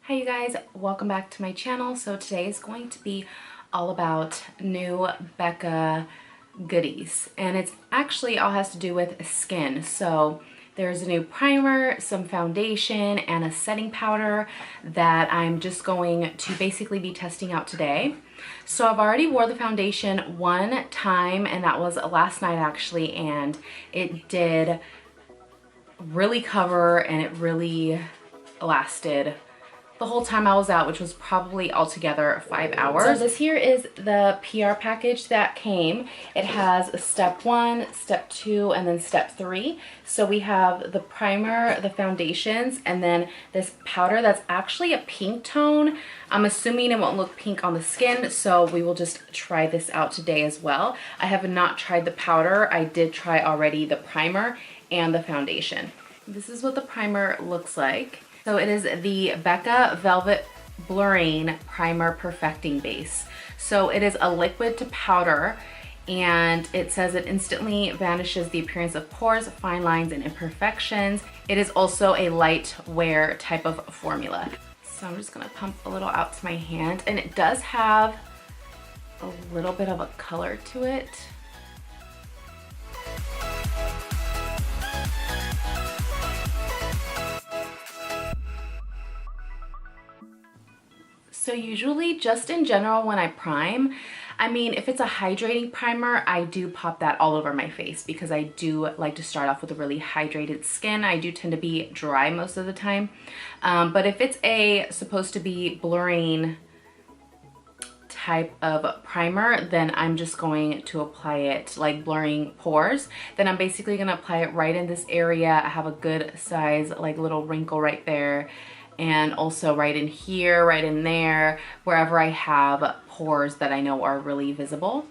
Hi you guys, welcome back to my channel. So today is going to be all about new Becca goodies, and it's actually all has to do with skin. So there's a new primer, some foundation, and a setting powder that I'm just going to basically be testing out today. So I've already wore the foundation one time, and that was last night actually, and it did really cover and it really lasted the whole time I was out, which was probably altogether 5 hours. So this here is the PR package that came. It has step 1, step 2, and then step 3. So we have the primer, the foundations, and then this powder that's actually a pink tone. I'm assuming it won't look pink on the skin, so we will just try this out today as well. I have not tried the powder. I did try already the primer and the foundation. This is what the primer looks like. So it is the Becca Velvet Blurring Primer Perfecting Base. So it is a liquid to powder, and it says it instantly vanishes the appearance of pores, fine lines, and imperfections. It is also a light wear type of formula. So I'm just gonna pump a little out to my hand, and it does have a little bit of a color to it. So usually just in general when I prime, I mean, if it's a hydrating primer, I do pop that all over my face because I do like to start off with a really hydrated skin. I do tend to be dry most of the time. But if it's supposed to be blurring type of primer, then I'm just going to apply it like blurring pores. Then I'm basically gonna apply it right in this area. I have a good size like little wrinkle right there, and also right in here, right in there, wherever I have pores that I know are really visible.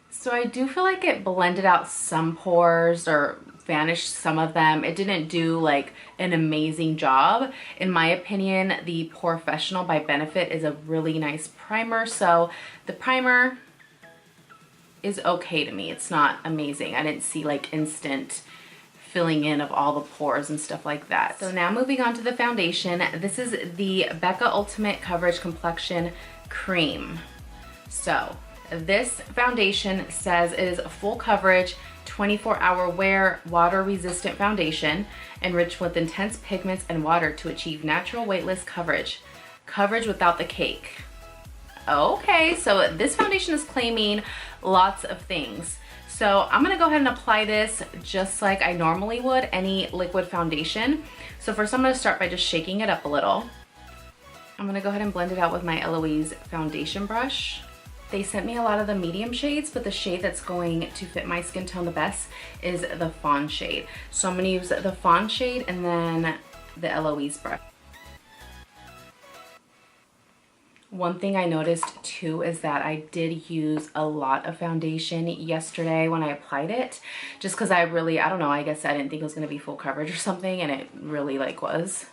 So I do feel like it blended out some pores or vanished some of them. It didn't do like an amazing job. In my opinion, the Porefessional by Benefit is a really nice primer. So the primer is okay to me. It's not amazing. I didn't see like instant filling in of all the pores and stuff like that. So now moving on to the foundation. This is the Becca Ultimate Coverage Complexion Cream. So this foundation says it is a full coverage, 24-hour wear, water-resistant foundation, enriched with intense pigments and water to achieve natural weightless coverage. Coverage without the cake. Okay, so this foundation is claiming lots of things. So I'm gonna go ahead and apply this just like I normally would any liquid foundation. So first I'm gonna start by just shaking it up a little. I'm gonna go ahead and blend it out with my Eloise foundation brush. They sent me a lot of the medium shades, but the shade that's going to fit my skin tone the best is the fawn shade. So I'm gonna use the fawn shade and then the Eloise brush. One thing I noticed too is that I did use a lot of foundation yesterday when I applied it, just because I don't know, I guess I didn't think it was going to be full coverage or something, and it really like was.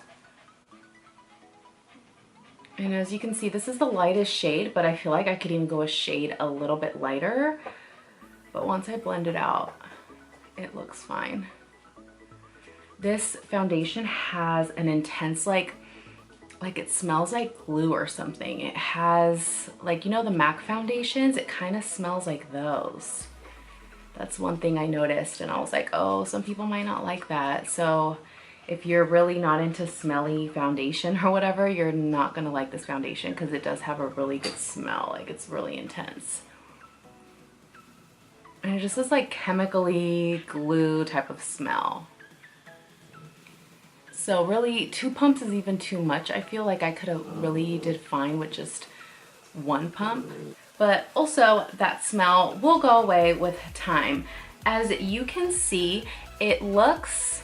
And as you can see, this is the lightest shade, but I feel like I could even go a shade a little bit lighter. But once I blend it out, it looks fine. This foundation has an intense like it smells like glue or something. It has like, you know, the MAC foundations, it kind of smells like those. That's one thing I noticed, and I was like, oh, some people might not like that. So if you're really not into smelly foundation or whatever, you're not gonna like this foundation because it does have a really good smell. Like, it's really intense. And it just has like chemically glue type of smell. So really 2 pumps is even too much. I feel like I could have really did fine with just 1 pump. But also that smell will go away with time. As you can see, it looks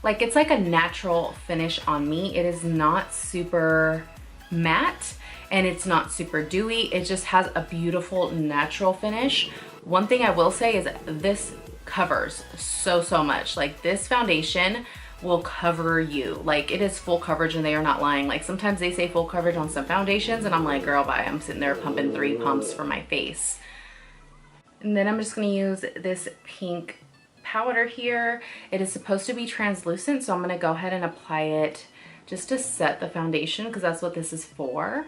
like it's like a natural finish on me. It is not super matte and it's not super dewy. It just has a beautiful natural finish. One thing I will say is this covers so much. Like, this foundation will cover you. Like, it is full coverage, and they are not lying. Like, sometimes they say full coverage on some foundations and I'm like, girl, bye. I'm sitting there pumping 3 pumps for my face. And then I'm just gonna use this pink powder here. It is supposed to be translucent, so I'm gonna go ahead and apply it just to set the foundation, because that's what this is for.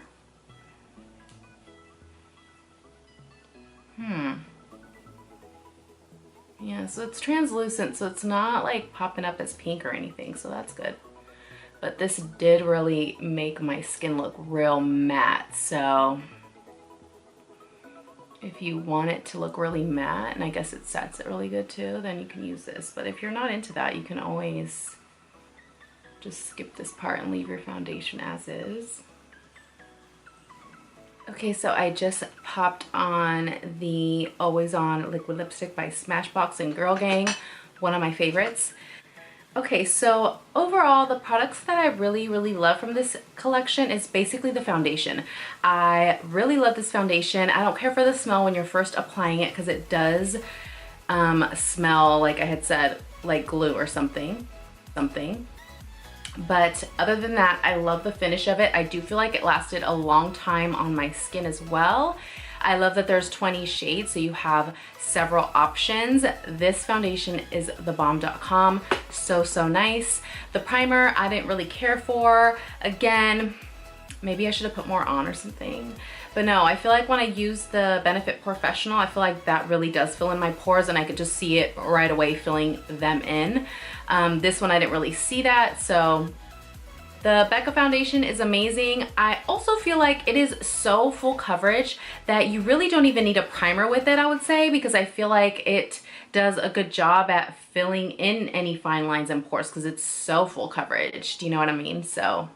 Yeah, so it's translucent, so it's not like popping up as pink or anything, so that's good. But this did really make my skin look real matte, so if you want it to look really matte, and I guess it sets it really good too, then you can use this. But if you're not into that, you can always just skip this part and leave your foundation as is. Okay, so I just popped on the Always On liquid lipstick by Smashbox and Girl Gang, one of my favorites. Okay, so overall, the products that I really love from this collection is basically the foundation. I really love this foundation. I don't care for the smell when you're first applying it, because it does smell, like I had said, like glue or something. But other than that, I love the finish of it. I do feel like it lasted a long time on my skin as well. I love that there's 20 shades, so you have several options. This foundation is thebomb.com. So nice. The primer I didn't really care for. Again, maybe I should have put more on or something. But no, I feel like when I use the Benefit Professional, I feel like that really does fill in my pores, and I could just see it right away filling them in. This one I didn't really see that, so the Becca foundation is amazing. I also feel like it is so full coverage that you really don't even need a primer with it, I would say, because I feel like it does a good job at filling in any fine lines and pores because it's so full coverage. Do you know what I mean? So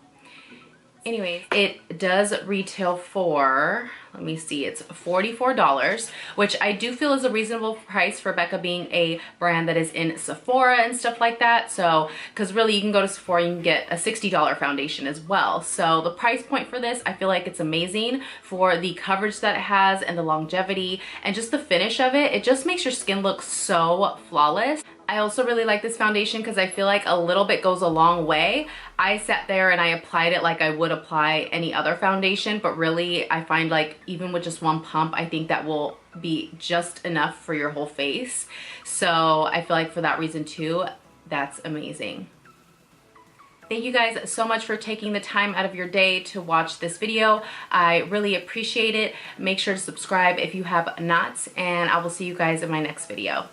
anyways, it does retail for, let me see, it's $44, which I do feel is a reasonable price for Becca being a brand that is in Sephora and stuff like that. So, because really you can go to Sephora, you can get a $60 foundation as well. So the price point for this, I feel like it's amazing for the coverage that it has and the longevity and just the finish of it. It just makes your skin look so flawless. I also really like this foundation because I feel like a little bit goes a long way. I sat there and I applied it like I would apply any other foundation, but really I find like even with just one pump, I think that will be just enough for your whole face. So I feel like for that reason too, that's amazing. Thank you guys so much for taking the time out of your day to watch this video. I really appreciate it. Make sure to subscribe if you have not, and I will see you guys in my next video.